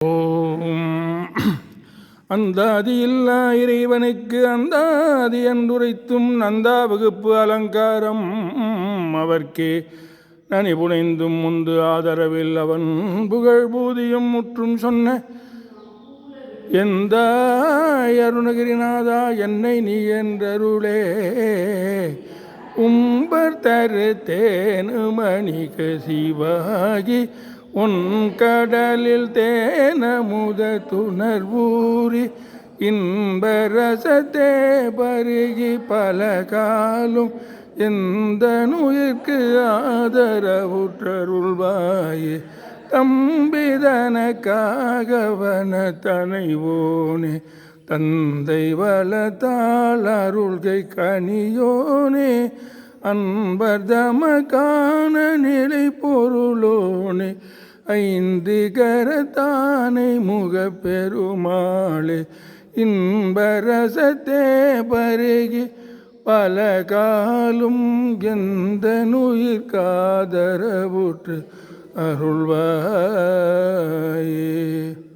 ஓம் அந்தாதி இல்லா இறைவனுக்கு அந்தாதி என்றுரைத்தும் நந்தா வகுப்பு அலங்காரம் அவர்க்கே நனி புனைந்தும் முந்து ஆதரவில் அவன் புகழ் பூதியும் முற்றும் சொன்ன எந்த அருணகிரிநாதா என்னை நீ என்றருளே உம்பர் தரு தேனுமணிக சிவாகி உன் கடலில் தேனமுத துணர்வூரி இன்பரசத்தே பருகி பல காலும் எந்த நுயிர்க்கு ஆதரவுற்றருள்வாயே தம்பிதனக்காகவன தனைவோனே தந்தை வளத்தால் அருள்கை கனியோனே அன்பர் தமக்கான நிலை பொருளோனே ஐந்து கரத்தானை முகப்பெருமாளே இன்பரசத்தே பருகி பல காலும் எந்த நுயிர்காதரவுற்று அருள்வாயே.